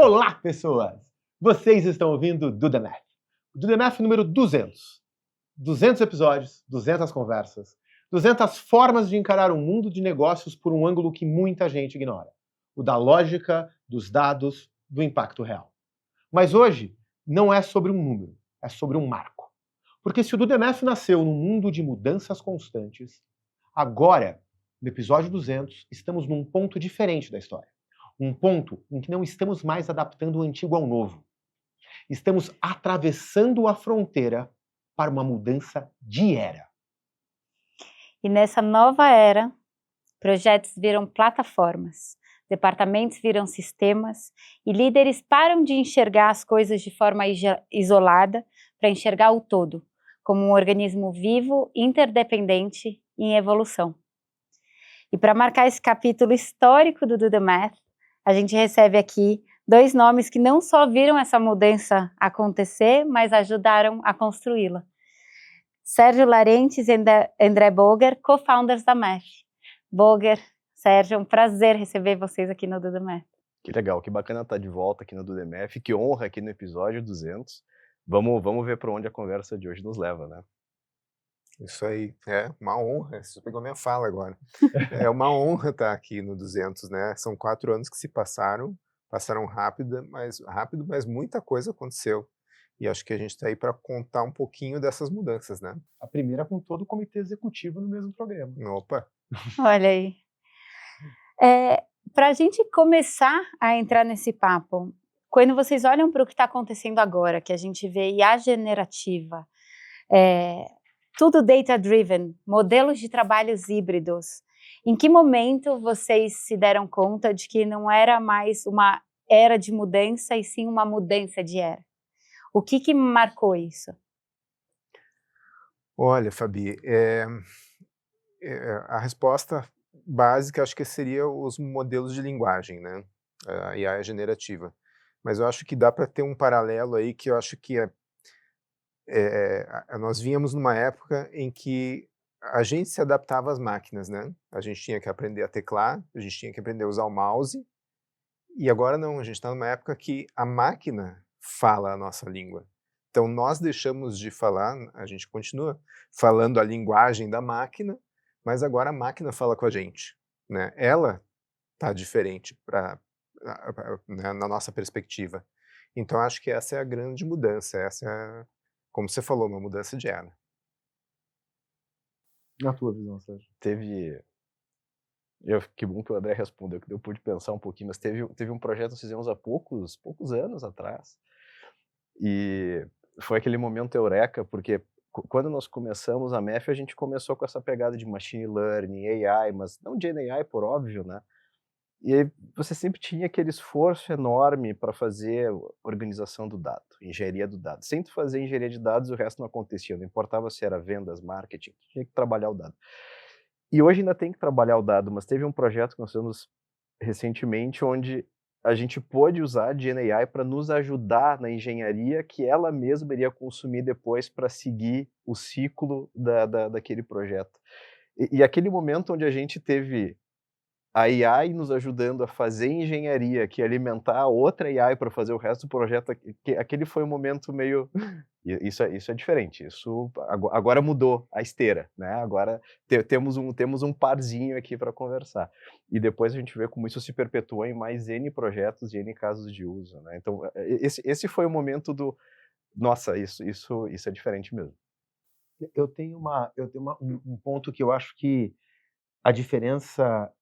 Olá, pessoas! Vocês estão ouvindo Do The Math. O Do The Math número 200. 200 episódios, 200 conversas, 200 formas de encarar o mundo de negócios por um ângulo que muita gente ignora. O da lógica, dos dados, do impacto real. Mas hoje não é sobre um número, é sobre um marco. Porque se o Do The Math nasceu num mundo de mudanças constantes, agora, no episódio 200, estamos num ponto diferente da história. Um ponto em que não estamos mais adaptando o antigo ao novo. Estamos atravessando a fronteira para uma mudança de era. E nessa nova era, projetos viram plataformas, departamentos viram sistemas e líderes param de enxergar as coisas de forma isolada para enxergar o todo, como um organismo vivo, interdependente e em evolução. E para marcar esse capítulo histórico do The Math, a gente recebe aqui dois nomes que não só viram essa mudança acontecer, mas ajudaram a construí-la. Sérgio Larentes e André Boger, co-founders da Math. Boger, Sérgio, é um prazer receber vocês aqui no Do The Math. Que legal, que bacana estar de volta aqui no Do The Math, que honra aqui no episódio 200. Vamos ver para onde a conversa de hoje nos leva, né? Isso aí, é uma honra, você pegou minha fala agora. É uma honra estar aqui no 200, né? São 4 anos que se passaram rápido, mas muita coisa aconteceu. E acho que a gente está aí para contar um pouquinho dessas mudanças, né? A primeira com todo o comitê executivo no mesmo programa. Opa! Olha aí. Para a gente começar a entrar nesse papo, quando vocês olham para o que está acontecendo agora, que a gente vê IA generativa, tudo data-driven, modelos de trabalhos híbridos, em que momento vocês se deram conta de que não era mais uma era de mudança e sim uma mudança de era? O que marcou isso? Olha, Fabi, a resposta básica acho que seria os modelos de linguagem, né? A IA generativa. Mas eu acho que dá para ter um paralelo aí que eu acho que nós vínhamos numa época em que a gente se adaptava às máquinas, né? A gente tinha que aprender a teclar, a gente tinha que aprender a usar o mouse, e agora não, a gente está numa época que a máquina fala a nossa língua. Então nós deixamos de falar, a gente continua falando a linguagem da máquina, mas agora a máquina fala com a gente, né? Ela está diferente na nossa perspectiva. Então acho que essa é a grande mudança, essa é, como você falou, uma mudança de era. Na tua visão, Sérgio? Que bom que o André respondeu, que eu pude pensar um pouquinho, mas teve um projeto que nós fizemos há poucos anos atrás, e foi aquele momento eureka, porque quando nós começamos a MEF, a gente começou com essa pegada de machine learning, AI, mas não Gen AI, por óbvio, né? E aí você sempre tinha aquele esforço enorme para fazer organização do dado, engenharia do dado. Sem tu fazer engenharia de dados, o resto não acontecia, não importava se era vendas, marketing, tu tinha que trabalhar o dado. E hoje ainda tem que trabalhar o dado, mas teve um projeto que nós fizemos recentemente onde a gente pôde usar a GenAI para nos ajudar na engenharia que ela mesma iria consumir depois para seguir o ciclo daquele projeto. E aquele momento onde a gente teve a AI nos ajudando a fazer engenharia, que alimentar a outra AI para fazer o resto do projeto, aquele foi um momento meio... Isso é diferente, isso agora mudou a esteira, né? Agora temos um parzinho aqui para conversar. E depois a gente vê como isso se perpetua em mais N projetos e N casos de uso, né? Então, esse foi o momento do... Nossa, isso é diferente mesmo. Eu tenho um ponto que eu acho que a diferença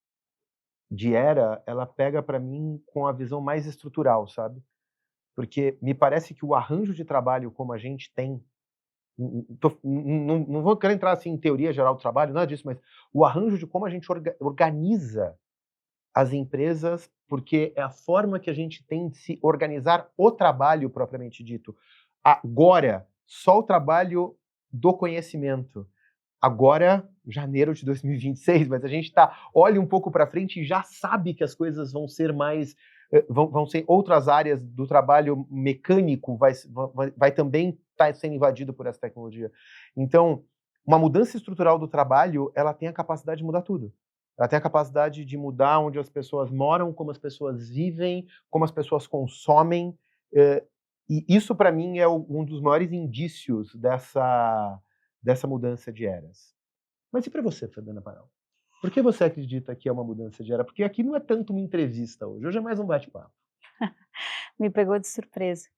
de era, ela pega para mim com a visão mais estrutural, sabe? Porque me parece que o arranjo de trabalho como a gente tem, não vou querer entrar assim em teoria geral do trabalho, nada disso, mas o arranjo de como a gente organiza as empresas, porque é a forma que a gente tem de se organizar o trabalho propriamente dito. Agora, só o trabalho do conhecimento. Agora, janeiro de 2026, mas a gente olha um pouco para frente e já sabe que as coisas vão ser mais, vão ser outras áreas do trabalho mecânico, vai também estar sendo invadido por essa tecnologia. Então, uma mudança estrutural do trabalho, ela tem a capacidade de mudar tudo. ela tem a capacidade de mudar onde as pessoas moram, como as pessoas vivem, como as pessoas consomem. E isso, para mim, é um dos maiores indícios dessa mudança de eras. Mas e para você, Fabiana Amaral? Por que você acredita que é uma mudança de era? Porque aqui não é tanto uma entrevista hoje. Hoje é mais um bate-papo. Me pegou de surpresa.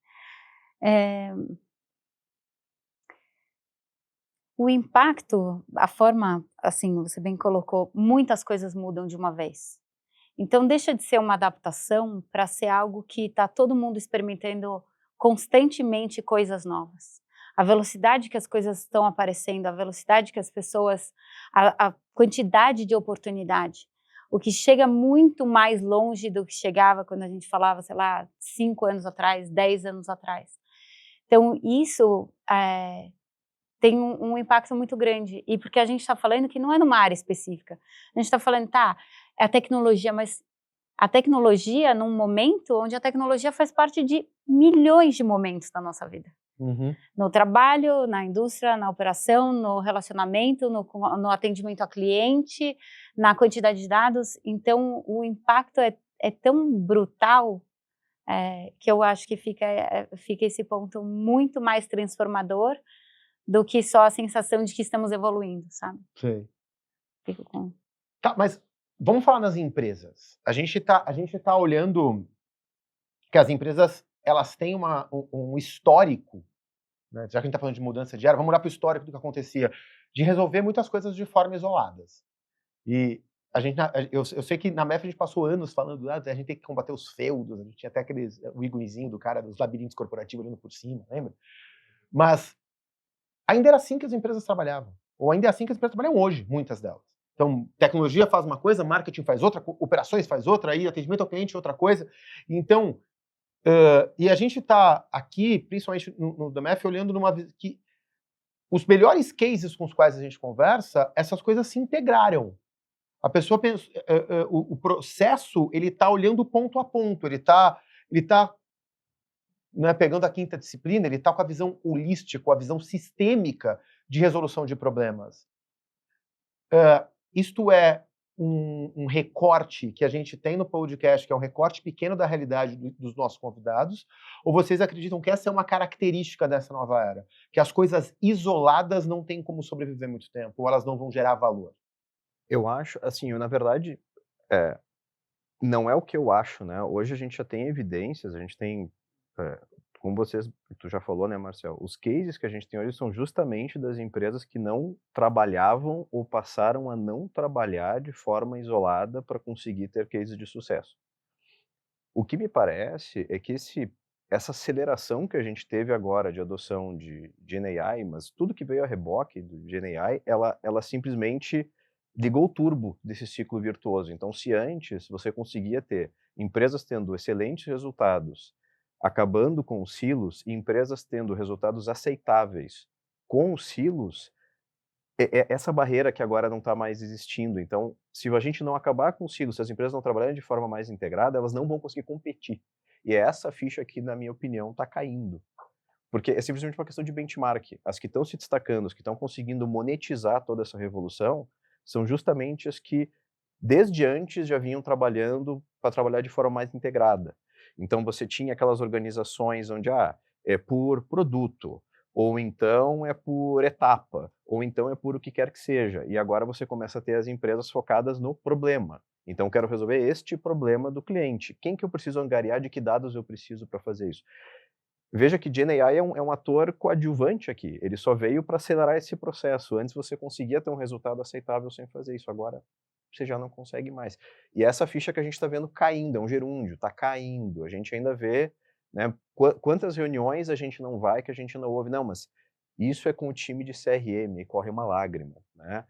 O impacto, a forma, assim, você bem colocou, muitas coisas mudam de uma vez. Então deixa de ser uma adaptação para ser algo que está todo mundo experimentando constantemente coisas novas. A velocidade que as coisas estão aparecendo, a velocidade que as pessoas, a quantidade de oportunidade, o que chega muito mais longe do que chegava quando a gente falava, sei lá, 5 anos atrás, 10 anos atrás. Então isso tem um impacto muito grande, e porque a gente está falando que não é numa área específica, a gente está falando, tá, é a tecnologia, mas a tecnologia num momento onde a tecnologia faz parte de milhões de momentos da nossa vida. Uhum. No trabalho, na indústria, na operação, no relacionamento, no atendimento ao cliente, na quantidade de dados. Então, o impacto é tão brutal que eu acho que fica esse ponto muito mais transformador do que só a sensação de que estamos evoluindo, sabe? Sei. Fico com... Tá, mas vamos falar nas empresas. A gente tá olhando que as empresas, elas têm um histórico, né? Já que a gente está falando de mudança de era, vamos olhar para o histórico do que acontecia, de resolver muitas coisas de forma isoladas. E eu sei que na MEF a gente passou anos falando, a gente tem que combater os feudos, a gente tinha até o iguizinho do cara dos labirintos corporativos olhando por cima, lembra? Mas ainda era assim que as empresas trabalhavam, ou ainda é assim que as empresas trabalham hoje, muitas delas. Então, tecnologia faz uma coisa, marketing faz outra, operações faz outra, aí atendimento ao cliente outra coisa. Então, e a gente está aqui, principalmente no DMF, olhando que os melhores cases com os quais a gente conversa, essas coisas se integraram. A pessoa pensa, o processo, ele está olhando ponto a ponto, ele tá não é pegando a quinta disciplina, ele está com a visão holística, com a visão sistêmica de resolução de problemas. Isto é um recorte que a gente tem no podcast, que é um recorte pequeno da realidade dos nossos convidados, ou vocês acreditam que essa é uma característica dessa nova era? Que as coisas isoladas não têm como sobreviver muito tempo, ou elas não vão gerar valor? Eu acho, assim, na verdade, não é o que eu acho, né? Hoje a gente já tem evidências, a gente tem, como tu já falou, né, Marcel? Os cases que a gente tem hoje são justamente das empresas que não trabalhavam ou passaram a não trabalhar de forma isolada para conseguir ter cases de sucesso. O que me parece é que essa aceleração que a gente teve agora de adoção de GenAI, mas tudo que veio a reboque do GenAI, ela simplesmente ligou o turbo desse ciclo virtuoso. Então, se antes você conseguia ter empresas tendo excelentes resultados, acabando com os silos, e empresas tendo resultados aceitáveis com os silos, essa barreira que agora não está mais existindo. Então, se a gente não acabar com os silos, se as empresas não trabalharem de forma mais integrada, elas não vão conseguir competir. E é essa ficha que, na minha opinião, está caindo. Porque é simplesmente uma questão de benchmark. As que estão se destacando, as que estão conseguindo monetizar toda essa revolução, são justamente as que, desde antes, já vinham trabalhando para trabalhar de forma mais integrada. Então, você tinha aquelas organizações onde, é por produto, ou então é por etapa, ou então é por o que quer que seja. E agora você começa a ter as empresas focadas no problema. Então, quero resolver este problema do cliente. Quem que eu preciso angariar, de que dados eu preciso para fazer isso? Veja que GenAI é um ator coadjuvante aqui. Ele só veio para acelerar esse processo. Antes você conseguia ter um resultado aceitável sem fazer isso. Agora você já não consegue mais. E essa ficha que a gente está vendo caindo, é um gerúndio, está caindo. A gente ainda vê, né, quantas reuniões a gente não vai que a gente não ouve. Não, mas isso é com o time de CRM, corre uma lágrima. Né?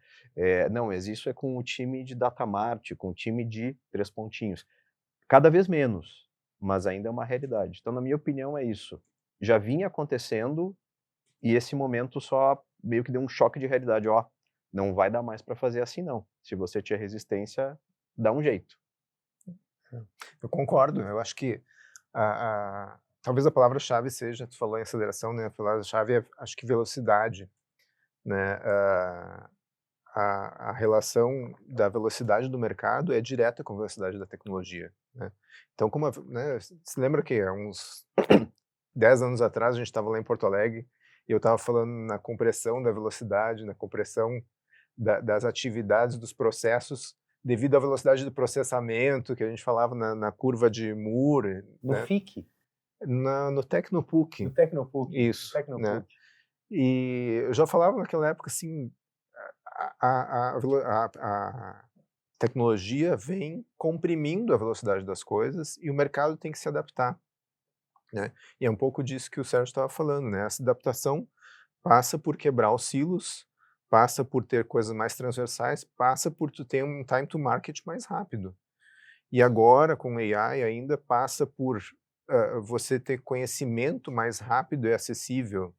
Não, mas isso é com o time de Datamart, com o time de 3 pontinhos. Cada vez menos, mas ainda é uma realidade. Então, na minha opinião, é isso. Já vinha acontecendo e esse momento só meio que deu um choque de realidade. Não vai dar mais para fazer assim, não. Se você tinha resistência, dá um jeito. Eu concordo. Eu acho que talvez a palavra-chave seja, tu falou em aceleração, né? A palavra-chave é, acho que, velocidade, né? a relação da velocidade do mercado é direta com a velocidade da tecnologia, né? Então, né, se lembra que há uns 10 anos atrás a gente estava lá em Porto Alegre e eu estava falando na compressão da velocidade, na compressão das atividades, dos processos, devido à velocidade do processamento, que a gente falava na curva de Moore, No né? FIC, No Tecnopuc, no Tecnopuc. isso, no né? Tecnopuc. E eu já falava naquela época, assim, a tecnologia vem comprimindo a velocidade das coisas e o mercado tem que se adaptar, né? E é um pouco disso que o Sérgio estava falando, né? Essa adaptação passa por quebrar os silos, passa por ter coisas mais transversais, passa por tu ter um time to market mais rápido. E agora, com AI, ainda passa por você ter conhecimento mais rápido e acessível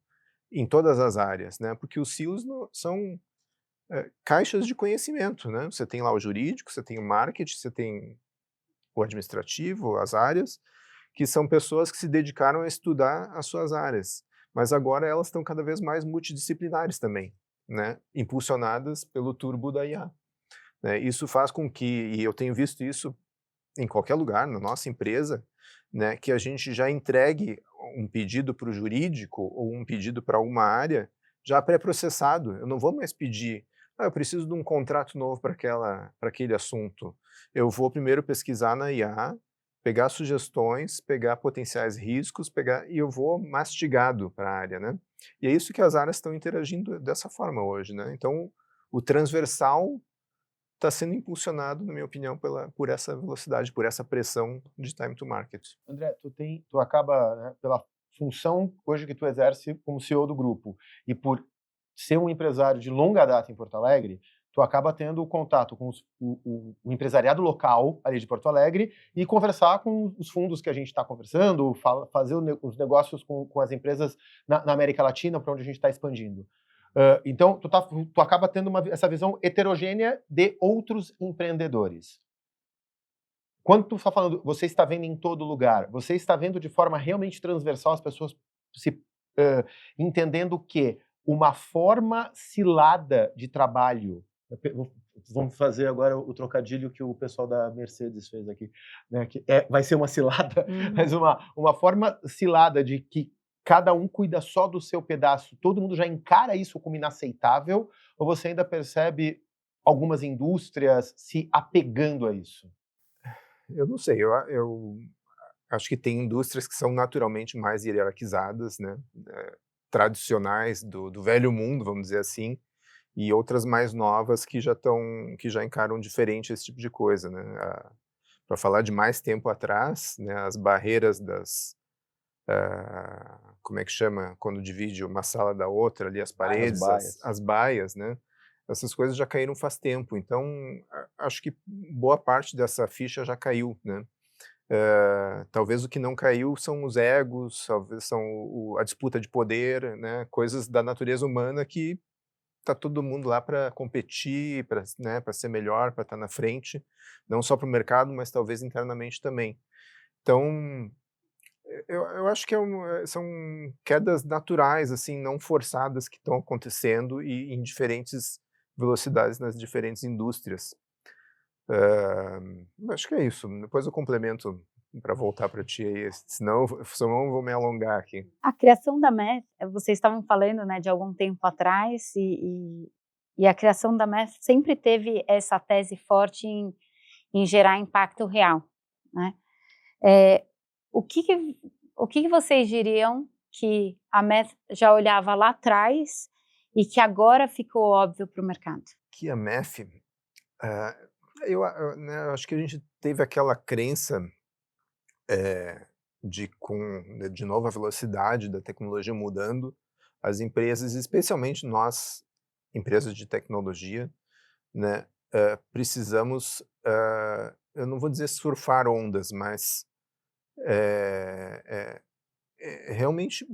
em todas as áreas, né? Porque os silos são caixas de conhecimento, né? Você tem lá o jurídico, você tem o marketing, você tem o administrativo, as áreas, que são pessoas que se dedicaram a estudar as suas áreas. Mas agora elas estão cada vez mais multidisciplinares também, né? Impulsionadas pelo turbo da IA. Né? Isso faz com que, e eu tenho visto isso em qualquer lugar, na nossa empresa, né, que a gente já entregue um pedido para o jurídico ou um pedido para uma área já pré-processado. Eu não vou mais pedir, eu preciso de um contrato novo para aquele assunto. Eu vou primeiro pesquisar na IA, pegar sugestões, pegar potenciais riscos, e eu vou mastigado para a área, né? E é isso que as áreas estão interagindo dessa forma hoje, né? Então, o transversal está sendo impulsionado, na minha opinião, por essa velocidade, por essa pressão de time to market. André, tu acaba, né, pela função hoje que tu exerce como CEO do grupo e por ser um empresário de longa data em Porto Alegre, tu acaba tendo contato com o empresariado local ali de Porto Alegre e conversar com os fundos que a gente está conversando, fazer os negócios com as empresas na América Latina, para onde a gente está expandindo. Então, tu acaba tendo essa visão heterogênea de outros empreendedores. Quando tu está falando, você está vendo em todo lugar, você está vendo de forma realmente transversal as pessoas entendendo que uma forma cilada de trabalho, vamos fazer agora o trocadilho que o pessoal da Mercedes fez aqui, né, que vai ser uma cilada, mas uma forma cilada de que cada um cuida só do seu pedaço, todo mundo já encara isso como inaceitável, ou você ainda percebe algumas indústrias se apegando a isso? Eu não sei, eu acho que tem indústrias que são naturalmente mais hierarquizadas, né? Tradicionais do velho mundo, vamos dizer assim, e outras mais novas que já encaram diferente esse tipo de coisa, né? Para falar de mais tempo atrás, né? As barreiras como é que chama quando divide uma sala da outra ali, as paredes, as baias, né? Essas coisas já caíram faz tempo, então acho que boa parte dessa ficha já caiu, né? Talvez o que não caiu são os egos, talvez são a disputa de poder, né? Coisas da natureza humana que tá todo mundo lá para competir, para, né, para ser melhor, para estar na frente, não só para o mercado, mas talvez internamente também. Então, eu acho que são quedas naturais, assim, não forçadas que estão acontecendo e em diferentes velocidades nas diferentes indústrias. Acho que é isso. Depois eu complemento para voltar para ti aí, senão eu vou me alongar aqui. A criação da MEF, vocês estavam falando, né, de algum tempo atrás, e a criação da MEF sempre teve essa tese forte em gerar impacto real, né? O que vocês diriam que a MEF já olhava lá atrás e que agora ficou óbvio para o mercado? Que a MEF, eu acho que a gente teve aquela crença de nova velocidade da tecnologia mudando, as empresas, especialmente nós, empresas de tecnologia, né, precisamos, eu não vou dizer surfar ondas, mas realmente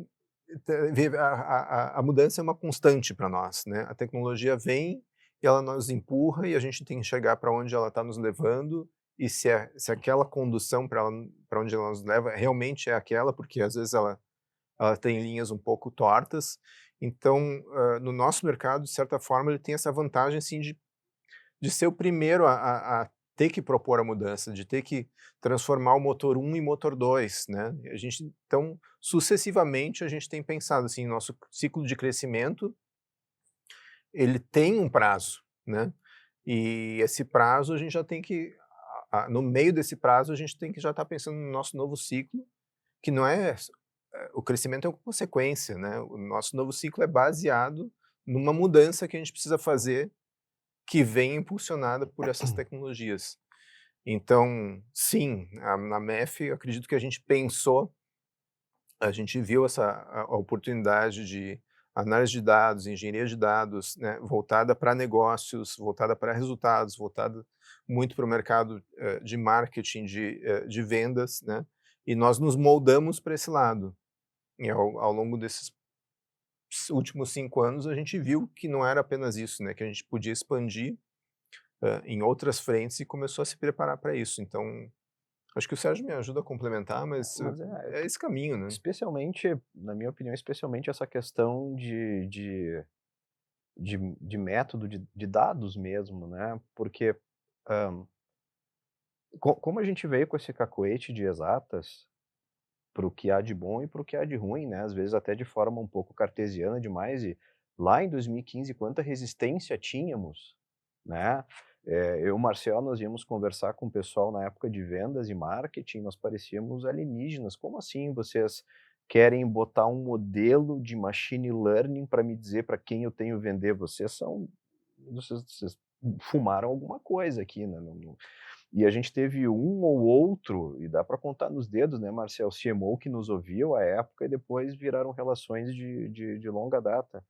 a mudança é uma constante para nós, né? A tecnologia vem e ela nos empurra e a gente tem que chegar para onde ela está nos levando e se aquela condução para onde ela nos leva realmente é aquela, porque às vezes ela tem linhas um pouco tortas. Então, no nosso mercado, de certa forma, ele tem essa vantagem assim, de ser o primeiro a ter que propor a mudança, de ter que transformar o motor 1 em motor 2, né? Então, sucessivamente, a gente tem pensado assim, nosso ciclo de crescimento, ele tem um prazo, né? E esse prazo a gente já tem que, no meio desse prazo, a gente tem que já estar pensando no nosso novo ciclo, que não é, o crescimento é uma consequência, né? O nosso novo ciclo é baseado numa mudança que a gente precisa fazer, que vem impulsionada por essas tecnologias. Então, sim, na MEF, eu acredito que a gente viu a oportunidade de análise de dados, engenharia de dados, né, voltada para negócios, voltada para resultados, voltada muito para o mercado de marketing, de vendas, né, e nós nos moldamos para esse lado. E ao longo desses últimos 5 anos, a gente viu que não era apenas isso, né, que a gente podia expandir em outras frentes e começou a se preparar para isso. Então, acho que o Sérgio me ajuda a complementar, mas Mas é esse caminho, né? especialmente, na minha opinião, especialmente essa questão de método de dados mesmo, né? Porque hã, como a gente veio com esse cacoete de exatas, para o que há de bom e para o que há de ruim, né, às vezes até de forma um pouco cartesiana demais, e lá em 2015 quanta resistência tínhamos, né, eu e o Marcel, nós íamos conversar com o pessoal na época de vendas e marketing, nós parecíamos alienígenas. Como assim vocês querem botar um modelo de machine learning para me dizer para quem eu tenho que vender? Vocês fumaram alguma coisa aqui, né, e a gente teve um ou outro, e dá para contar nos dedos, né, Marcel, CMO que nos ouviu à época e depois viraram relações de longa data.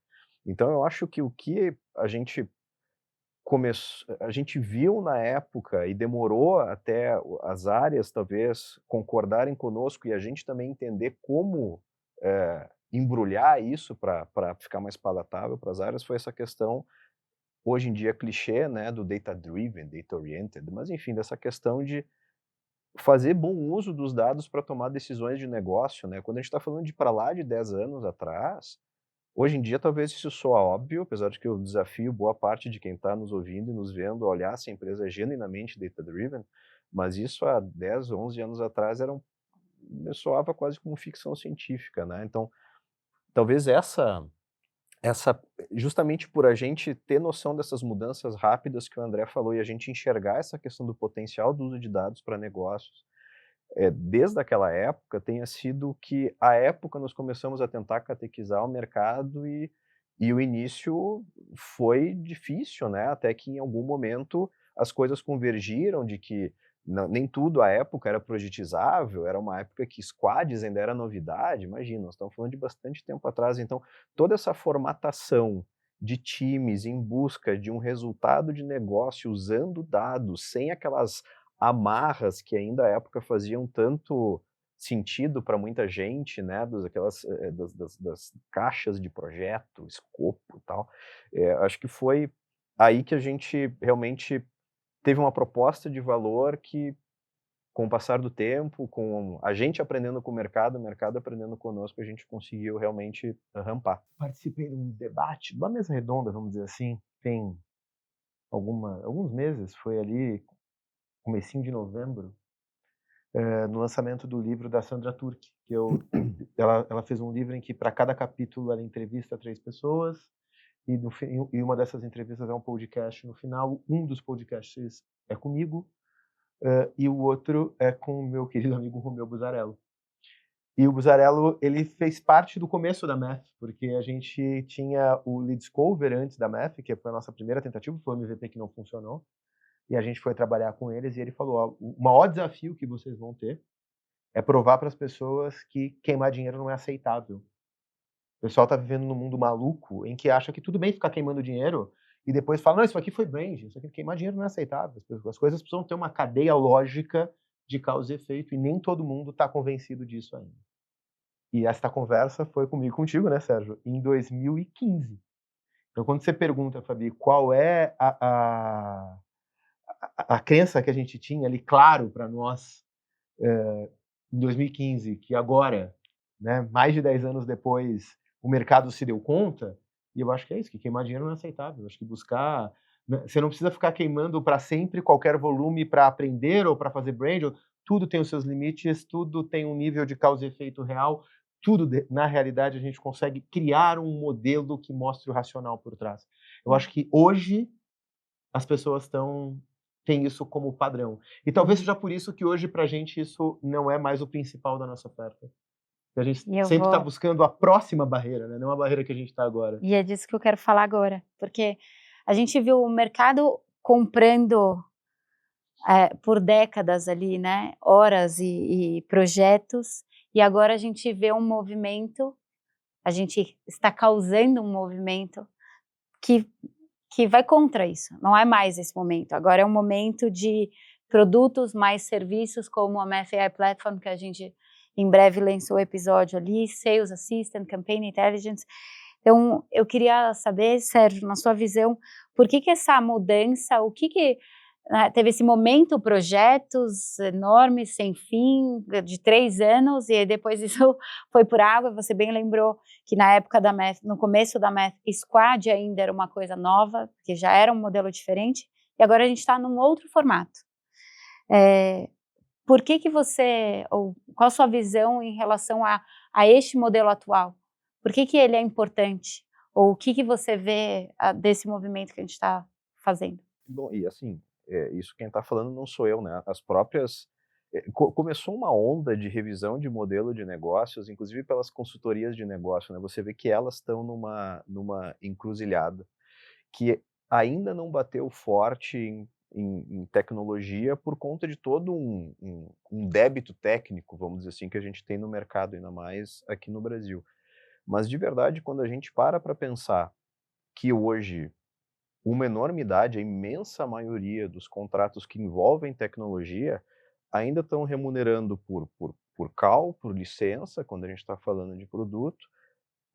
Então eu acho que o que a gente viu na época e demorou até as áreas talvez concordarem conosco e a gente também entender como embrulhar isso para ficar mais palatável para as áreas, foi essa questão, hoje em dia clichê, né, do data driven, data oriented, mas enfim, dessa questão de fazer bom uso dos dados para tomar decisões de negócio, né? Quando a gente está falando de para lá de 10 anos atrás, hoje em dia talvez isso soa óbvio, apesar de que eu desafio boa parte de quem está nos ouvindo e nos vendo a olhar se a empresa é genuinamente data-driven, mas isso há 10, 11 anos atrás soava quase como ficção científica, né? Então, talvez justamente por a gente ter noção dessas mudanças rápidas que o André falou e a gente enxergar essa questão do potencial do uso de dados para negócios, desde aquela época, tenha sido que, à época, nós começamos a tentar catequizar o mercado e o início foi difícil, né? Até que em algum momento as coisas convergiram de que nem tudo à época era projetizável, era uma época que squads ainda era novidade, imagina, nós estamos falando de bastante tempo atrás, então toda essa formatação de times em busca de um resultado de negócio usando dados, sem aquelas amarras que ainda à época faziam tanto sentido para muita gente, né, das caixas de projeto, escopo e tal. Acho que foi aí que a gente realmente teve uma proposta de valor que, com o passar do tempo, com a gente aprendendo com o mercado aprendendo conosco, a gente conseguiu realmente rampar. Participei de um debate, de uma mesa redonda, vamos dizer assim, tem alguns meses, foi ali, comecinho de novembro, no lançamento do livro da Sandra Turk, ela fez um livro em que para cada capítulo ela entrevista 3 pessoas, e uma dessas entrevistas é um podcast no final. Um dos podcasts é comigo, e o outro é com o meu querido amigo Romeu Buzarello. E o Buzarello, ele fez parte do começo da MEF, porque a gente tinha o Lead Discover antes da MEF, que foi a nossa primeira tentativa, foi um MVP que não funcionou, e a gente foi trabalhar com eles, e ele falou: ó, o maior desafio que vocês vão ter é provar para as pessoas que queimar dinheiro não é aceitável. O pessoal está vivendo num mundo maluco em que acha que tudo bem ficar queimando dinheiro e depois fala: não, isso aqui foi brand, isso aqui queimar dinheiro não é aceitável. As coisas precisam ter uma cadeia lógica de causa e efeito, e nem todo mundo está convencido disso ainda. E esta conversa foi comigo e contigo, né, Sérgio, em 2015. Então, quando você pergunta, Fabi, qual é a crença que a gente tinha ali, claro, para nós, em 2015, que agora, né, mais de 10 anos depois, o mercado se deu conta, e eu acho que é isso, que queimar dinheiro não é aceitável. Eu acho que buscar... Você não precisa ficar queimando para sempre qualquer volume para aprender ou para fazer brand. Tudo tem os seus limites, tudo tem um nível de causa e efeito real. Tudo, na realidade, a gente consegue criar um modelo que mostre o racional por trás. Eu acho que hoje as pessoas têm isso como padrão. E talvez seja por isso que hoje, para a gente, isso não é mais o principal da nossa oferta. A gente E eu sempre está vou... buscando a próxima barreira, né? Não a barreira que a gente está agora. E é disso que eu quero falar agora, porque a gente viu o mercado comprando por décadas ali, né, horas e projetos, e agora a gente vê um movimento, a gente está causando um movimento que vai contra isso. Não é mais esse momento, agora é um momento de produtos mais serviços, como a Math AI Platform, que a gente em breve lançou o episódio ali, Sales Assistant, Campaign Intelligence. Então, eu queria saber, Sérgio, na sua visão, por que essa mudança, o que teve esse momento, projetos enormes, sem fim, de 3 anos, e depois isso foi por água. Você bem lembrou que na época da Math, no começo da Math Squad ainda era uma coisa nova, porque já era um modelo diferente, e agora a gente está num outro formato. Por que você, ou qual a sua visão em relação a este modelo atual? Por que ele é importante? Ou o que você vê desse movimento que a gente está fazendo? Bom, e assim, isso quem está falando não sou eu, né? As próprias... começou uma onda de revisão de modelo de negócios, inclusive pelas consultorias de negócio, né? Você vê que elas estão numa encruzilhada, que ainda não bateu forte em tecnologia por conta de todo um débito técnico, vamos dizer assim, que a gente tem no mercado, ainda mais aqui no Brasil. Mas, de verdade, quando a gente para pensar que hoje uma enormidade, a imensa maioria dos contratos que envolvem tecnologia ainda estão remunerando por call, por licença, quando a gente está falando de produto,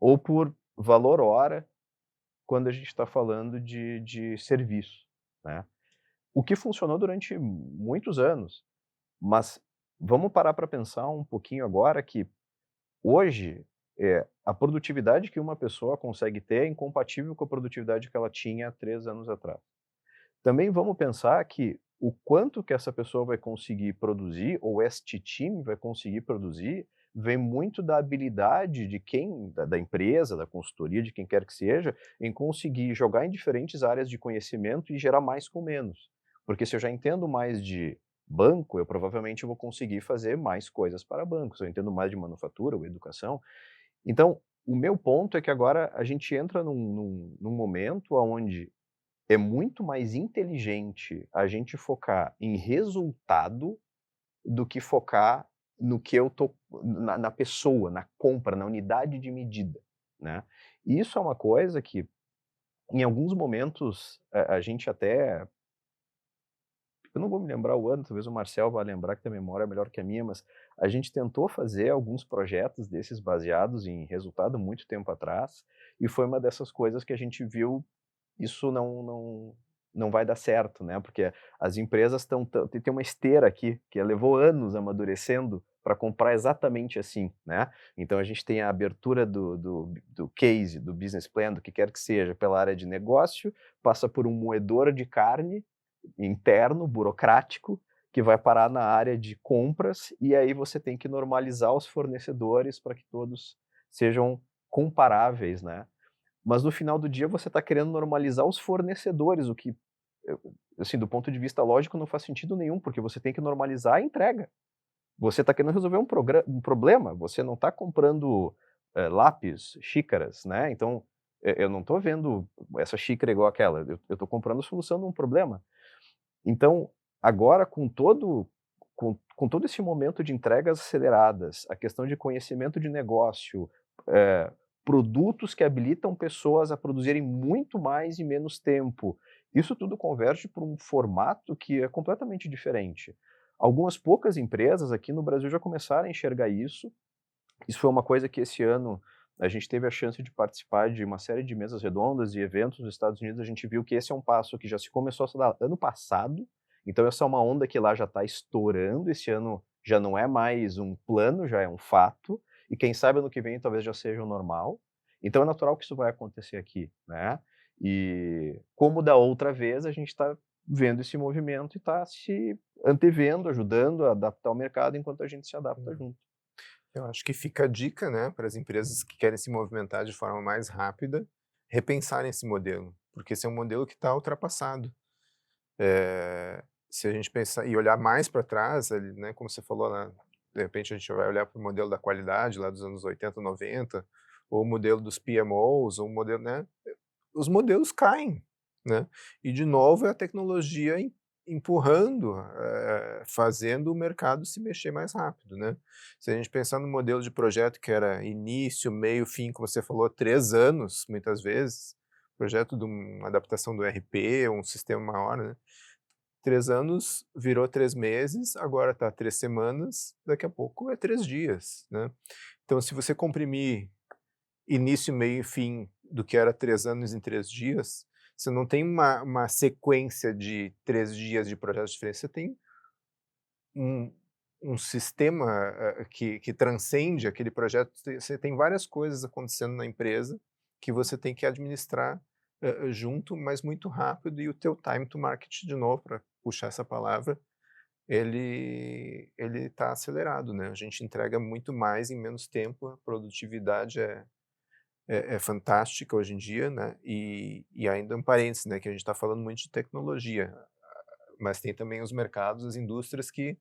ou por valor hora, quando a gente está falando de serviço, né? O que funcionou durante muitos anos, mas vamos parar para pensar um pouquinho agora que hoje a produtividade que uma pessoa consegue ter é incompatível com a produtividade que ela tinha há 3 anos atrás. Também vamos pensar que o quanto que essa pessoa vai conseguir produzir, ou este time vai conseguir produzir, vem muito da habilidade de quem, da empresa, da consultoria, de quem quer que seja, em conseguir jogar em diferentes áreas de conhecimento e gerar mais com menos. Porque se eu já entendo mais de banco, eu provavelmente vou conseguir fazer mais coisas para bancos. Se eu entendo mais de manufatura ou educação. Então, o meu ponto é que agora a gente entra num momento onde é muito mais inteligente a gente focar em resultado do que focar no que eu tô na pessoa, na compra, na unidade de medida, né? E isso é uma coisa que, em alguns momentos, a gente até... Eu não vou me lembrar o ano, talvez o Marcel vá lembrar, que tem memória melhor que a minha, mas a gente tentou fazer alguns projetos desses baseados em resultado muito tempo atrás, e foi uma dessas coisas que a gente viu, isso não vai dar certo, né? Porque as empresas tem uma esteira aqui que levou anos amadurecendo para comprar exatamente assim, né? Então a gente tem a abertura do case, do business plan, do que quer que seja, pela área de negócio, passa por um moedor de carne interno, burocrático, que vai parar na área de compras, e aí você tem que normalizar os fornecedores para que todos sejam comparáveis, né? Mas no final do dia você está querendo normalizar os fornecedores, o que, assim, do ponto de vista lógico, não faz sentido nenhum, porque você tem que normalizar a entrega. Você está querendo resolver um problema, você não está comprando lápis, xícaras, né? Então, eu não estou vendo essa xícara igual aquela, eu estou comprando a solução de um problema. Então, agora com todo esse momento de entregas aceleradas, a questão de conhecimento de negócio, produtos que habilitam pessoas a produzirem muito mais em menos tempo, isso tudo converge para um formato que é completamente diferente. Algumas poucas empresas aqui no Brasil já começaram a enxergar isso. Isso foi uma coisa que esse ano a gente teve a chance de participar de uma série de mesas redondas e eventos nos Estados Unidos. A gente viu que esse é um passo que já se começou a se dar ano passado, então essa é uma onda que lá já está estourando. Esse ano já não é mais um plano, já é um fato, e quem sabe ano que vem talvez já seja o normal. Então é natural que isso vai acontecer aqui, né? E como da outra vez, a gente está vendo esse movimento e está se antevendo, ajudando a adaptar o mercado enquanto a gente se adapta junto. Eu acho que fica a dica, né, para as empresas que querem se movimentar de forma mais rápida, repensarem esse modelo, porque esse é um modelo que está ultrapassado. Se a gente pensar e olhar mais para trás, ali, né, como você falou lá, de repente a gente vai olhar para o modelo da qualidade lá dos anos 80, 90, ou o modelo dos PMOs, ou o modelo, né, os modelos caem, né? E de novo é a tecnologia empurrando, fazendo o mercado se mexer mais rápido, né? Se a gente pensar no modelo de projeto que era início, meio, fim, como você falou, 3 anos, muitas vezes, projeto de uma adaptação do ERP, um sistema maior, né? 3 anos virou 3 meses, agora está 3 semanas, daqui a pouco é 3 dias, né? Então, se você comprimir início, meio e fim do que era 3 anos em 3 dias, você não tem uma sequência de 3 dias de projetos diferentes, você tem um sistema que transcende aquele projeto, você tem várias coisas acontecendo na empresa que você tem que administrar junto, mas muito rápido, e o teu time to market, de novo, para puxar essa palavra, ele está acelerado, né? A gente entrega muito mais em menos tempo, a produtividade é fantástica hoje em dia, né? E ainda um parênteses, né? Que a gente está falando muito de tecnologia, mas tem também os mercados, as indústrias que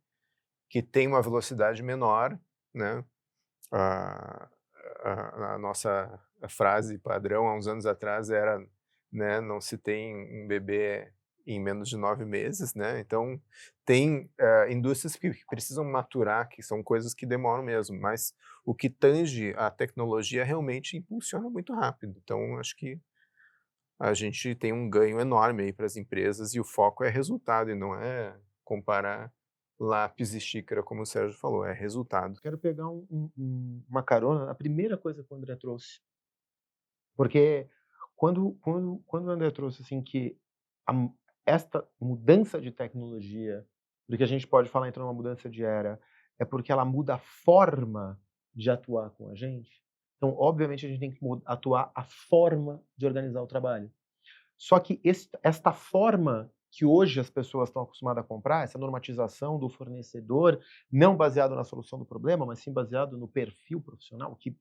têm uma velocidade menor, né? A, a nossa frase padrão há uns anos atrás era, né? Não se tem um bebê em menos de 9 meses, né? Então, tem indústrias que precisam maturar, que são coisas que demoram mesmo, mas o que tange a tecnologia realmente impulsiona muito rápido. Então, acho que a gente tem um ganho enorme aí para as empresas, e o foco é resultado e não é comparar lápis e xícara, como o Sérgio falou, é resultado. Quero pegar uma carona na primeira coisa que o André trouxe. Porque quando o André trouxe assim que esta mudança de tecnologia, do que a gente pode falar então uma mudança de era, é porque ela muda a forma de atuar com a gente. Então, obviamente, a gente tem que atuar a forma de organizar o trabalho. Só que esta forma que hoje as pessoas estão acostumadas a comprar, essa normatização do fornecedor, não baseado na solução do problema, mas sim baseado no perfil profissional, que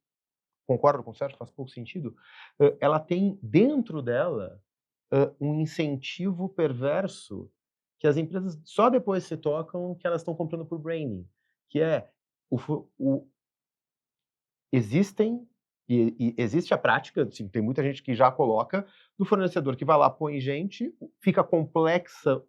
concordo com o Sérgio, faz pouco sentido, ela tem dentro dela um incentivo perverso que as empresas só depois se tocam que elas estão comprando por branding, que é existem e existe a prática, assim, tem muita gente que já coloca, do fornecedor que vai lá, põe gente, fica complexa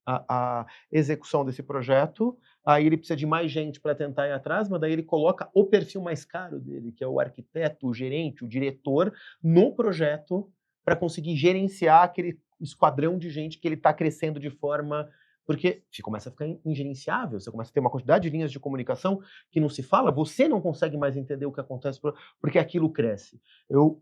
a execução desse projeto, aí ele precisa de mais gente para tentar ir atrás, mas daí ele coloca o perfil mais caro dele, que é o arquiteto, o gerente, o diretor, no projeto para conseguir gerenciar aquele esquadrão de gente que ele está crescendo de forma... Porque começa a ficar ingerenciável, você começa a ter uma quantidade de linhas de comunicação que não se fala, você não consegue mais entender o que acontece porque aquilo cresce. Eu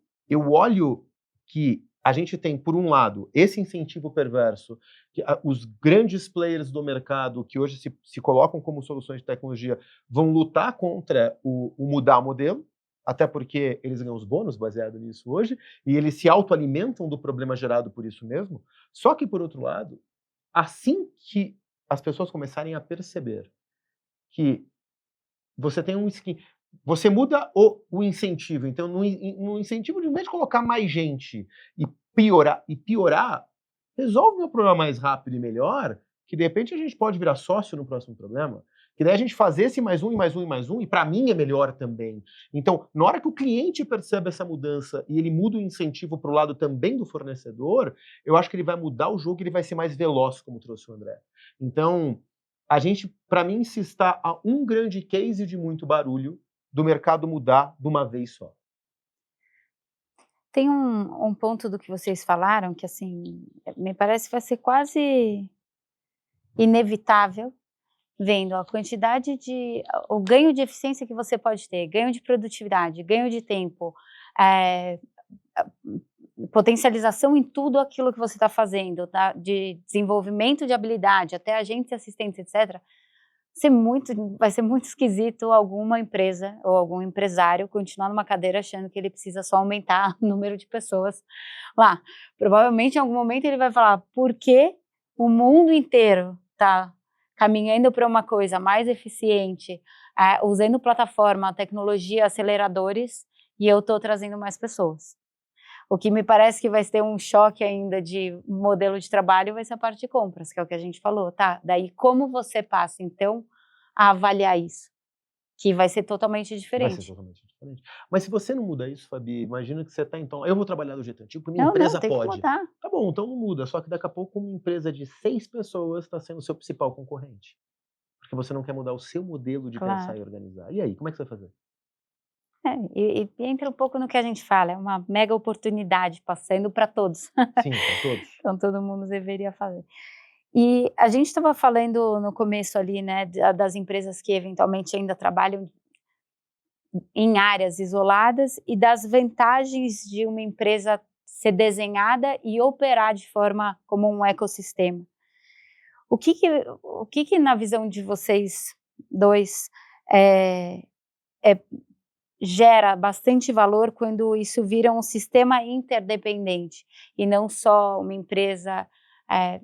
olho que a gente tem, por um lado, esse incentivo perverso, que os grandes players do mercado, que hoje se colocam como soluções de tecnologia, vão lutar contra o mudar o modelo, até porque eles ganham os bônus baseado nisso hoje, e eles se autoalimentam do problema gerado por isso mesmo. Só que, por outro lado, assim que as pessoas começarem a perceber que você tem você muda o incentivo. Então, no incentivo, de vez de colocar mais gente e piorar, resolve o problema mais rápido e melhor, que de repente a gente pode virar sócio no próximo problema. Que daí a gente fazer esse mais um, e mais um, e mais um, e para mim é melhor também. Então, na hora que o cliente percebe essa mudança e ele muda o incentivo para o lado também do fornecedor, eu acho que ele vai mudar o jogo e ele vai ser mais veloz, como trouxe o André. Então, a gente, para mim, se está a um grande case de muito barulho do mercado mudar de uma vez só. Tem um ponto do que vocês falaram que, assim, me parece que vai ser quase inevitável, vendo a quantidade o ganho de eficiência que você pode ter, ganho de produtividade, ganho de tempo, potencialização em tudo aquilo que você está fazendo, tá? De desenvolvimento de habilidade, até agentes e assistentes, etc. vai ser muito esquisito alguma empresa ou algum empresário continuar numa cadeira achando que ele precisa só aumentar o número de pessoas lá. Provavelmente em algum momento ele vai falar, por que o mundo inteiro está caminhando para uma coisa mais eficiente, usando plataforma, tecnologia, aceleradores, e eu estou trazendo mais pessoas. O que me parece que vai ter um choque ainda de modelo de trabalho vai ser a parte de compras, que é o que a gente falou, tá? Daí como você passa, então, a avaliar isso? Que vai ser totalmente Vai ser diferente. totalmente diferente. Mas se você não muda isso, Fabi, imagina que você está então, eu vou trabalhar do jeito antigo, porque minha Não, empresa tem que pode. mudar. Tá bom, então não muda, só que daqui a pouco uma empresa de 6 pessoas está sendo o seu principal concorrente. Porque você não quer mudar o seu modelo de pensar Claro. e organizar. E aí, como é que você vai fazer? E entra um pouco no que a gente fala, é uma mega oportunidade passando para todos. Sim, para todos. Então todo mundo deveria fazer. E a gente estava falando no começo ali, né, das empresas que eventualmente ainda trabalham em áreas isoladas e das vantagens de uma empresa ser desenhada e operar de forma como um ecossistema. O que na visão de vocês dois é, gera bastante valor quando isso vira um sistema interdependente e não só uma empresa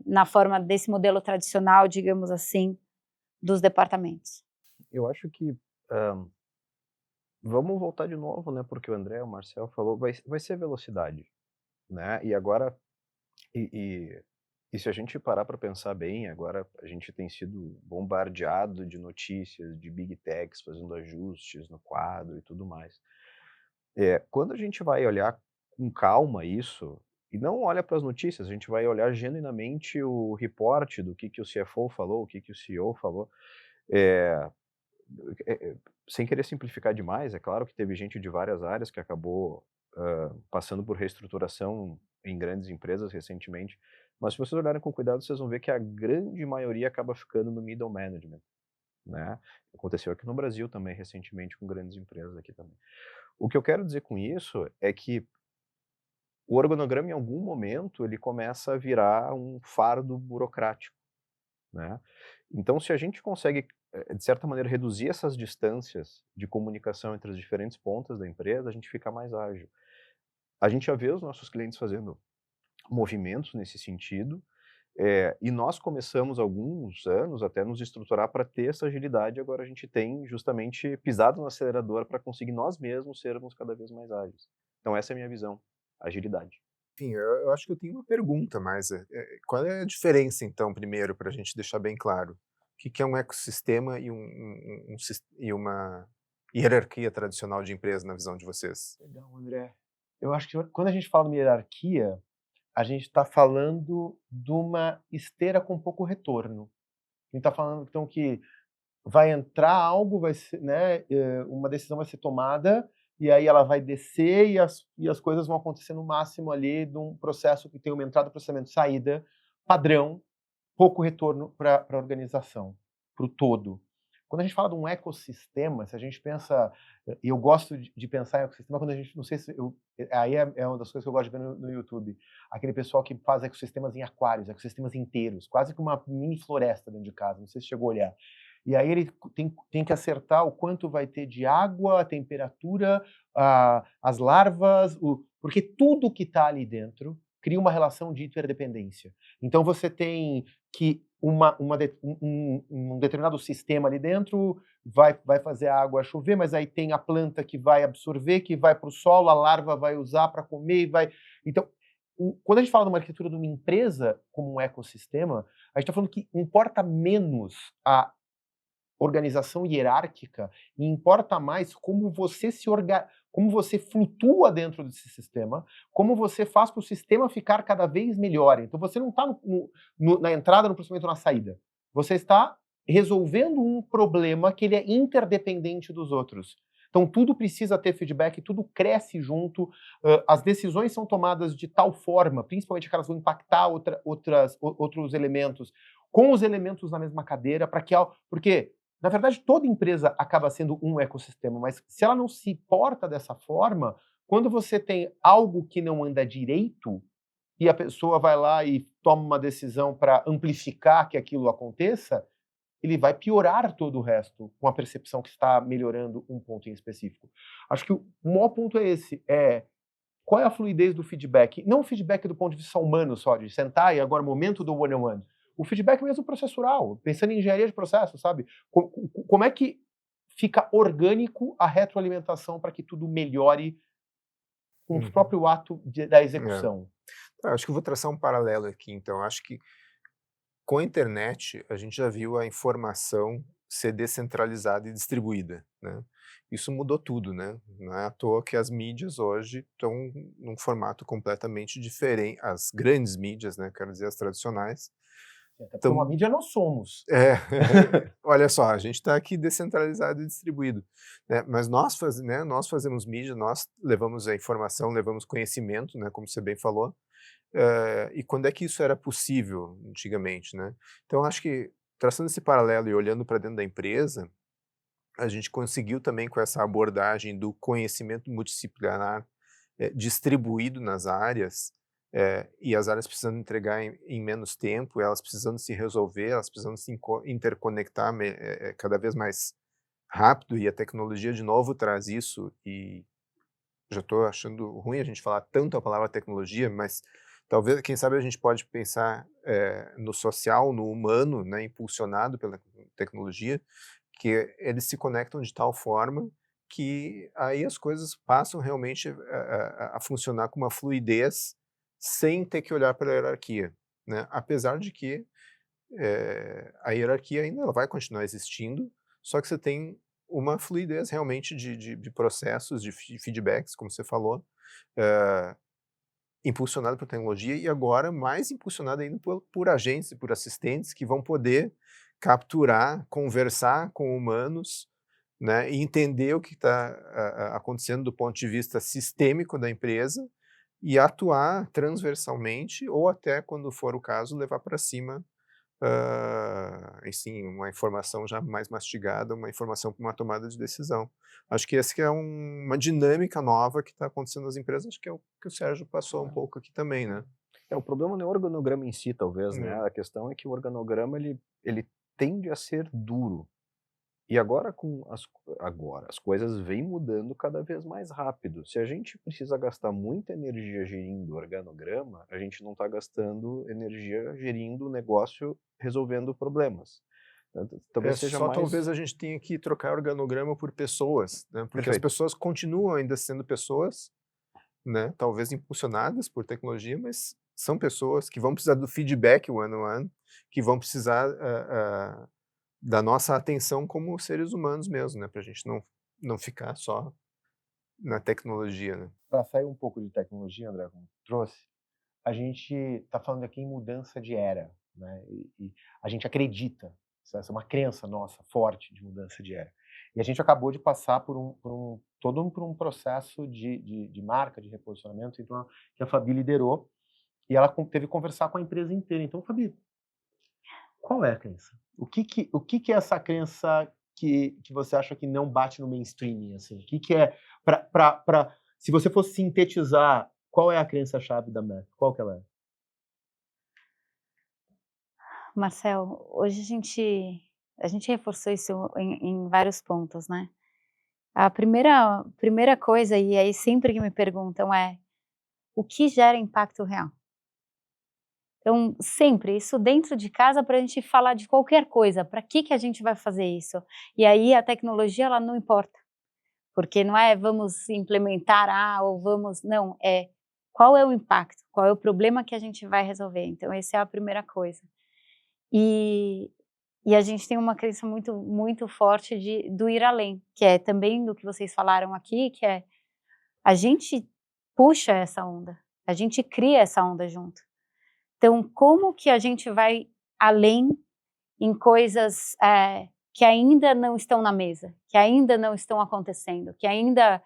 na forma desse modelo tradicional, digamos assim, dos departamentos? Eu acho que vamos voltar de novo, né? Porque o André, o Marcel falou, vai ser velocidade, né? E agora, e, e, e se a gente parar para pensar bem, agora a gente tem sido bombardeado de notícias, de big techs fazendo ajustes no quadro e tudo mais. Quando a gente vai olhar com calma isso, e não olha para as notícias, a gente vai olhar genuinamente o reporte do que o CFO falou, o que o CEO falou, é, sem querer simplificar demais, é claro que teve gente de várias áreas que acabou passando por reestruturação em grandes empresas recentemente, mas se vocês olharem com cuidado, vocês vão ver que a grande maioria acaba ficando no middle management, né? Aconteceu aqui no Brasil também recentemente com grandes empresas aqui também. O que eu quero dizer com isso é que o organograma, em algum momento, ele começa a virar um fardo burocrático, né? Então, se a gente consegue, de certa maneira, reduzir essas distâncias de comunicação entre as diferentes pontas da empresa, a gente fica mais ágil. A gente já vê os nossos clientes fazendo movimentos nesse sentido, e nós começamos há alguns anos até nos estruturar para ter essa agilidade. Agora a gente tem justamente pisado no acelerador para conseguir nós mesmos sermos cada vez mais ágeis. Então essa é a minha visão, agilidade. Enfim, eu acho que eu tenho uma pergunta, mas qual é a diferença, então, primeiro, para a gente deixar bem claro? O que é um ecossistema e uma hierarquia tradicional de empresa na visão de vocês? Legal, André. Eu acho que quando a gente fala de hierarquia, a gente está falando de uma esteira com pouco retorno. A gente está falando, então, que vai entrar algo, vai ser, né, uma decisão vai ser tomada, e aí ela vai descer e as coisas vão acontecer no máximo ali de um processo que tem uma entrada, processamento, saída, padrão, pouco retorno para a organização, para o todo. Quando a gente fala de um ecossistema, se a gente pensa, e eu gosto de pensar em ecossistema quando a gente, não sei se eu, aí é uma das coisas que eu gosto de ver no YouTube, aquele pessoal que faz ecossistemas em aquários, ecossistemas inteiros, quase que uma mini floresta dentro de casa, não sei se chegou a olhar. E aí ele tem que acertar o quanto vai ter de água, a temperatura, as larvas, porque tudo que está ali dentro cria uma relação de interdependência. Então você tem que um determinado sistema ali dentro vai fazer a água chover, mas aí tem a planta que vai absorver, que vai para o solo, a larva vai usar para comer e vai. Então, quando a gente fala de uma arquitetura de uma empresa como um ecossistema, a gente está falando que importa menos a organização hierárquica e importa mais como você como você flutua dentro desse sistema, como você faz para o sistema ficar cada vez melhor. Então você não está na entrada, no processamento, na saída. Você está resolvendo um problema que ele é interdependente dos outros. Então tudo precisa ter feedback, tudo cresce junto, as decisões são tomadas de tal forma, principalmente que elas vão impactar outros elementos, com os elementos na mesma cadeira, porque na verdade, toda empresa acaba sendo um ecossistema, mas se ela não se porta dessa forma, quando você tem algo que não anda direito e a pessoa vai lá e toma uma decisão para amplificar que aquilo aconteça, ele vai piorar todo o resto com a percepção que está melhorando um ponto em específico. Acho que o maior ponto é esse, qual é a fluidez do feedback? Não o feedback do ponto de vista humano só, de sentar e agora momento do one-on-one. O feedback mesmo processural, pensando em engenharia de processo, sabe? Como é que fica orgânico a retroalimentação para que tudo melhore com o próprio ato da execução? Acho que eu vou traçar um paralelo aqui, então. Acho que com a internet, a gente já viu a informação ser descentralizada e distribuída, né? Isso mudou tudo, né? Não é à toa que as mídias hoje estão num formato completamente diferente. As grandes mídias, né? Quero dizer, as tradicionais. Até porque uma mídia nós somos. Olha só, a gente está aqui descentralizado e distribuído, né? Mas nós fazemos mídia, nós levamos a informação, levamos conhecimento, né? Como você bem falou. E quando é que isso era possível antigamente, né? Então, acho que, traçando esse paralelo e olhando para dentro da empresa, a gente conseguiu também com essa abordagem do conhecimento multidisciplinar distribuído nas áreas, e as áreas precisando entregar em menos tempo, elas precisando se resolver, elas precisando se interconectar cada vez mais rápido, e a tecnologia de novo traz isso, e já estou achando ruim a gente falar tanto a palavra tecnologia, mas talvez, quem sabe, a gente pode pensar no social, no humano, né, impulsionado pela tecnologia, que eles se conectam de tal forma que aí as coisas passam realmente a funcionar com uma fluidez sem ter que olhar para a hierarquia, né? Apesar de que a hierarquia ainda ela vai continuar existindo, só que você tem uma fluidez realmente de processos, de feedbacks, como você falou, impulsionado por tecnologia e agora mais impulsionado ainda por agentes e por assistentes que vão poder capturar, conversar com humanos, né, e entender o que está acontecendo do ponto de vista sistêmico da empresa e atuar transversalmente ou até, quando for o caso, levar para cima assim, uma informação já mais mastigada, uma informação para uma tomada de decisão. Acho que essa que é uma dinâmica nova que está acontecendo nas empresas, acho que é o que o Sérgio passou um pouco aqui também, né? O problema não é o organograma em si, talvez, né? A questão é que o organograma, ele tende a ser duro. E agora as coisas vêm mudando cada vez mais rápido. Se a gente precisa gastar muita energia gerindo o organograma, a gente não está gastando energia gerindo o negócio, resolvendo problemas. Talvez seja mais... Talvez a gente tenha que trocar organograma por pessoas, né? Porque as pessoas continuam ainda sendo pessoas, né? Talvez impulsionadas por tecnologia, mas são pessoas que vão precisar do feedback one-on-one, que vão precisar da nossa atenção como seres humanos mesmo, né? Para a gente não ficar só na tecnologia, né? Para sair um pouco de tecnologia, André, como trouxe, a gente está falando aqui em mudança de era, né? E a gente acredita, essa é uma crença nossa forte de mudança de era. E a gente acabou de passar por um processo de marca, de reposicionamento, então, que a Fabi liderou, e ela teve que conversar com a empresa inteira. Então, Fabi, qual é a crença? O que é essa crença que você acha que não bate no mainstream? Assim? O que é, se você fosse sintetizar, qual é a crença-chave da MEF? Qual que ela é? Marcel, hoje a gente reforçou isso em vários pontos, né? A primeira coisa, e aí sempre que me perguntam o que gera impacto real? Então, sempre, isso dentro de casa para a gente falar de qualquer coisa, para que a gente vai fazer isso? E aí a tecnologia, ela não importa, porque não é vamos implementar ou vamos, não, qual é o impacto, qual é o problema que a gente vai resolver. Então, essa é a primeira coisa. E a gente tem uma crença muito, muito forte do ir além, que é também do que vocês falaram aqui, que é a gente puxa essa onda, a gente cria essa onda junto. Então, como que a gente vai além em coisas que ainda não estão na mesa, que ainda não estão acontecendo, que ainda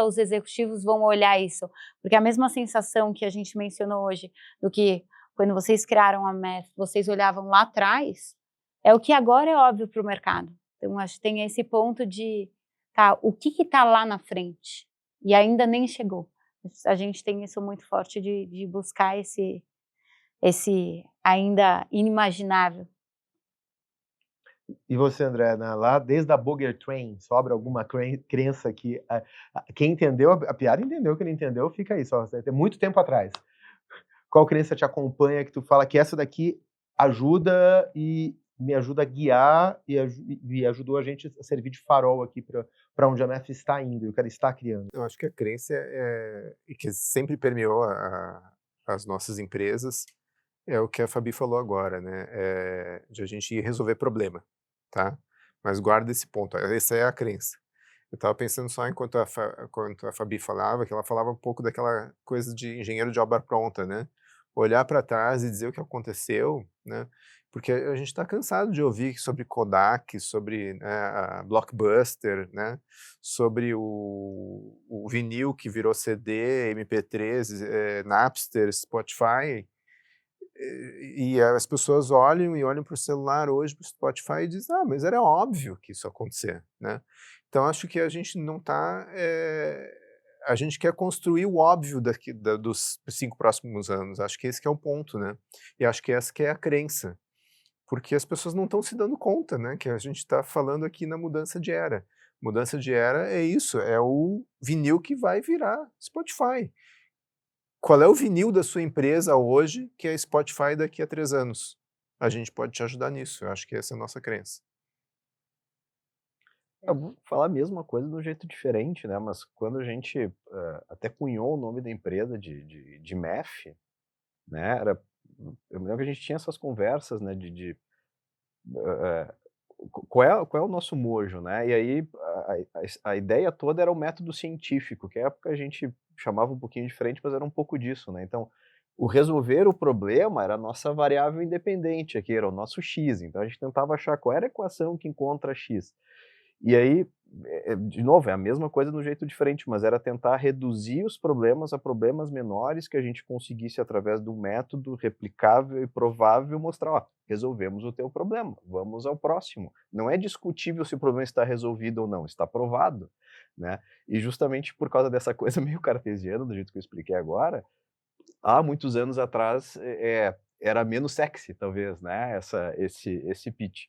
os executivos vão olhar isso? Porque a mesma sensação que a gente mencionou hoje, do que quando vocês criaram a MEF, vocês olhavam lá atrás, é o que agora é óbvio para o mercado. Então, acho que tem esse ponto de, o que está lá na frente e ainda nem chegou. A gente tem isso muito forte de buscar esse ainda inimaginável. E você, André, lá desde a Boger Train, sobra alguma crença que quem entendeu a piada entendeu, quem não entendeu fica aí, só tem muito tempo atrás. Qual crença te acompanha que tu fala que essa daqui ajuda e me ajuda a guiar e ajudou a gente a servir de farol aqui para onde a MEF está indo e o que ela está criando? Eu acho que a crença e que sempre permeou as nossas empresas é o que a Fabi falou agora, né? De a gente ir resolver problema, tá? Mas guarda esse ponto, essa é a crença. Eu estava pensando só enquanto a Fabi falava, que ela falava um pouco daquela coisa de engenheiro de obra pronta, né? Olhar para trás e dizer o que aconteceu, né? Porque a gente está cansado de ouvir sobre Kodak, sobre, né, a Blockbuster, né? Sobre o vinil que virou CD, MP3, Napster, Spotify. E as pessoas olham para o celular hoje, para o Spotify e dizem, mas era óbvio que isso ia acontecer, né? Então acho que a gente não está, a gente quer construir o óbvio dos 5 próximos anos, acho que esse que é o ponto, né? E acho que essa que é a crença, porque as pessoas não estão se dando conta, né, que a gente está falando aqui na mudança de era. Mudança de era é isso, é o vinil que vai virar Spotify. Qual é o vinil da sua empresa hoje que é Spotify daqui a 3 anos? A gente pode te ajudar nisso, eu acho que essa é a nossa crença. Eu vou falar a mesma coisa de um jeito diferente, né, mas quando a gente, até cunhou o nome da empresa de MEF, né, eu me lembro que a gente tinha essas conversas, né, eh, qual é o nosso mojo, né, e aí a ideia toda era o método científico, que à época a gente chamava um pouquinho diferente, mas era um pouco disso, né, então, o resolver o problema era a nossa variável independente aqui, era o nosso X, então a gente tentava achar qual era a equação que encontra X. E aí, de novo, é a mesma coisa de um jeito diferente, mas era tentar reduzir os problemas a problemas menores que a gente conseguisse, através de um método replicável e provável, mostrar, ó, resolvemos o teu problema, vamos ao próximo. Não é discutível se o problema está resolvido ou não, está provado, né? E justamente por causa dessa coisa meio cartesiana, do jeito que eu expliquei agora, há muitos anos atrás, era menos sexy, talvez, né, esse pitch.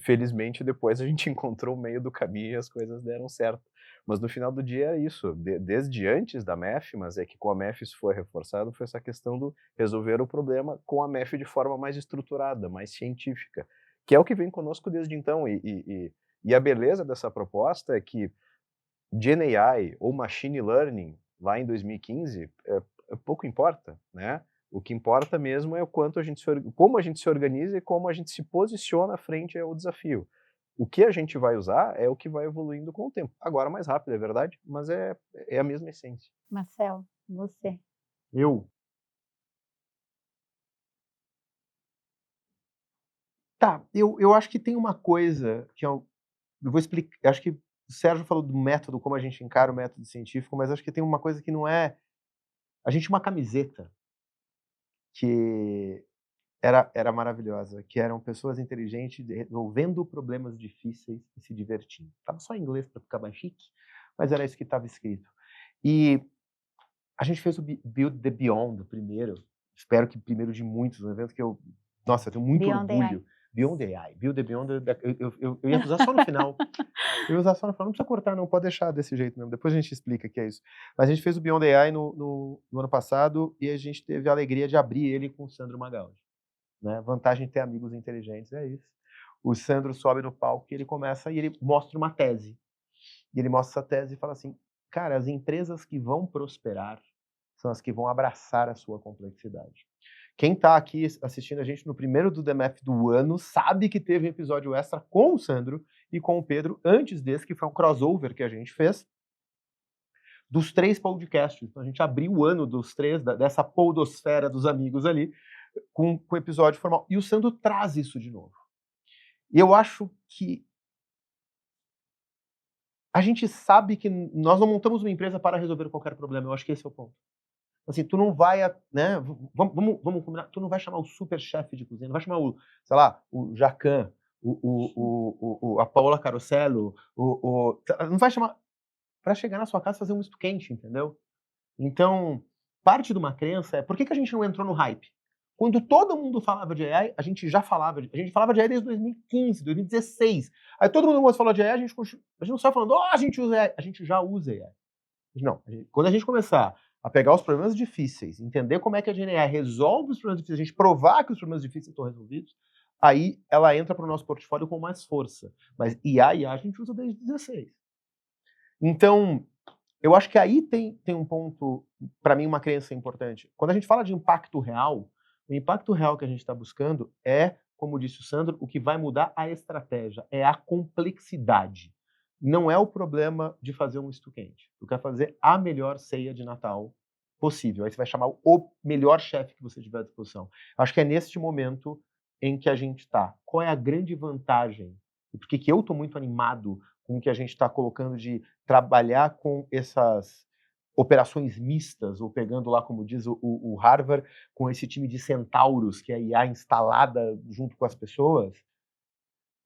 Felizmente, depois a gente encontrou o meio do caminho e as coisas deram certo. Mas no final do dia é isso, desde antes da MEF, mas é que com a MEF isso foi reforçado, foi essa questão do resolver o problema com a MEF de forma mais estruturada, mais científica, que é o que vem conosco desde então. E a beleza dessa proposta é que GenAI ou Machine Learning, lá em 2015, pouco importa, né? O que importa mesmo é o quanto como a gente se organiza e como a gente se posiciona frente ao desafio. O que a gente vai usar é o que vai evoluindo com o tempo. Agora mais rápido, é verdade, mas é a mesma essência. Marcel, você. Eu? Tá, eu acho que tem uma coisa que eu vou explicar. Acho que o Sérgio falou do método, como a gente encara o método científico, mas acho que tem uma coisa que não é. A gente tinha uma camiseta que era maravilhosa, que eram pessoas inteligentes resolvendo problemas difíceis e se divertindo. Tava só em inglês para ficar mais chique, mas era isso que estava escrito. E a gente fez o Build the Beyond, o primeiro. Espero que o primeiro de muitos, um evento que eu tenho muito Beyond orgulho. AI. Beyond AI. Build the Beyond, eu ia usar só no final. Eu ia usar só no final, não precisa cortar não, pode deixar desse jeito mesmo, depois a gente explica o que é isso. Mas a gente fez o Beyond AI no ano passado e a gente teve a alegria de abrir ele com o Sandro Magaldi. Né? Vantagem de ter amigos inteligentes é isso. O Sandro sobe no palco e ele começa e ele mostra uma tese. E ele mostra essa tese e fala assim, cara, as empresas que vão prosperar são as que vão abraçar a sua complexidade. Quem está aqui assistindo a gente no primeiro do DMF do ano sabe que teve um episódio extra com o Sandro e com o Pedro antes desse, que foi um crossover que a gente fez, dos 3 podcasts. Então a gente abriu o ano dos 3, dessa podosfera dos amigos ali, com o episódio formal. E o Sandro traz isso de novo. E eu acho que a gente sabe que nós não montamos uma empresa para resolver qualquer problema. Eu acho que esse é o ponto. Assim, tu não vai, né? Vamos combinar. Tu não vai chamar o super chefe de cozinha, não vai chamar o, sei lá, o Jacan, a Paola Carossello, não vai chamar para chegar na sua casa e fazer um misto quente, entendeu? Então, parte de uma crença é por que a gente não entrou no hype? Quando todo mundo falava de AI, a gente falava de AI desde 2015, 2016. Aí todo mundo falou de AI, a gente não só falando, a gente usa AI, a gente já usa AI. Não, quando a gente começar a pegar os problemas difíceis, entender como é que a GenAI resolve os problemas difíceis, a gente provar que os problemas difíceis estão resolvidos, aí ela entra para o nosso portfólio com mais força. Mas IA a gente usa desde 2016. Então, eu acho que aí tem um ponto, para mim, uma crença importante. Quando a gente fala de impacto real, o impacto real que a gente está buscando é, como disse o Sandro, o que vai mudar a estratégia, é a complexidade. Não é o problema de fazer um misto quente. Tu quer fazer a melhor ceia de Natal possível. Aí você vai chamar o melhor chefe que você tiver à disposição. Acho que é neste momento em que a gente está. Qual é a grande vantagem? E por que eu estou muito animado com o que a gente está colocando de trabalhar com essas operações mistas, ou pegando lá, como diz o Harvard, com esse time de centauros, que é a IA instalada junto com as pessoas?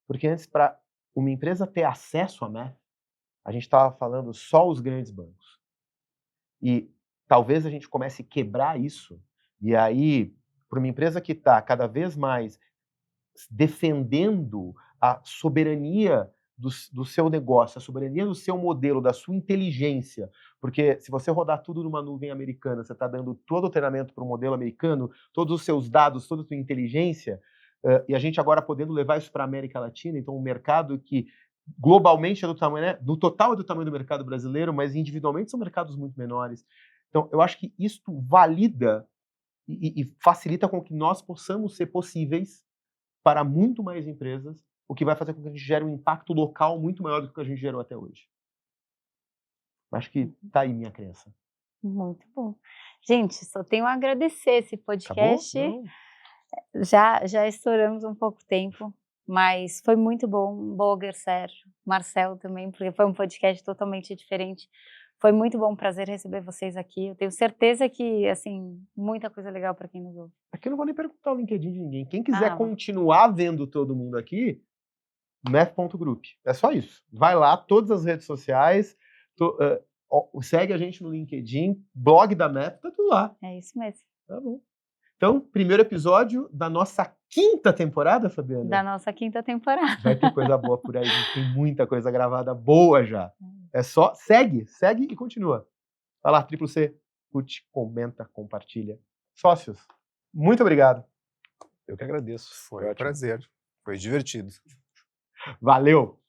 Porque antes, para uma empresa ter acesso a Math, a gente estava falando só os grandes bancos. E talvez a gente comece a quebrar isso, e aí, para uma empresa que está cada vez mais defendendo a soberania do seu negócio, a soberania do seu modelo, da sua inteligência, porque se você rodar tudo numa nuvem americana, você está dando todo o treinamento para o modelo americano, todos os seus dados, toda a sua inteligência, e a gente agora podendo levar isso para a América Latina, então um mercado que globalmente é do tamanho, né? No total é do tamanho do mercado brasileiro, mas individualmente são mercados muito menores. Então, eu acho que isto valida e facilita com que nós possamos ser possíveis para muito mais empresas, o que vai fazer com que a gente gere um impacto local muito maior do que a gente gerou até hoje. Acho que tá aí minha crença. Muito bom. Gente, só tenho a agradecer esse podcast. Acabou? Já estouramos um pouco tempo, mas foi muito bom. Boger, Sérgio, Marcelo também, porque foi um podcast totalmente diferente. Foi muito bom, prazer receber vocês aqui. Eu tenho certeza que, assim, muita coisa legal para quem nos ouve. Aqui eu não vou nem perguntar o LinkedIn de ninguém. Quem quiser continuar vendo todo mundo aqui, math.group. É só isso. Vai lá, todas as redes sociais, segue a gente no LinkedIn, blog da Math, tá tudo lá. É isso mesmo. Tá bom. Então, primeiro episódio da nossa 5ª temporada, Fabiana. Da nossa 5ª temporada. Vai ter coisa boa por aí, gente. Tem muita coisa gravada boa já. É só, segue e continua. Vai lá, C, curte, comenta, compartilha. Sócios, muito obrigado. Eu que agradeço. Foi um prazer. Foi divertido. Valeu!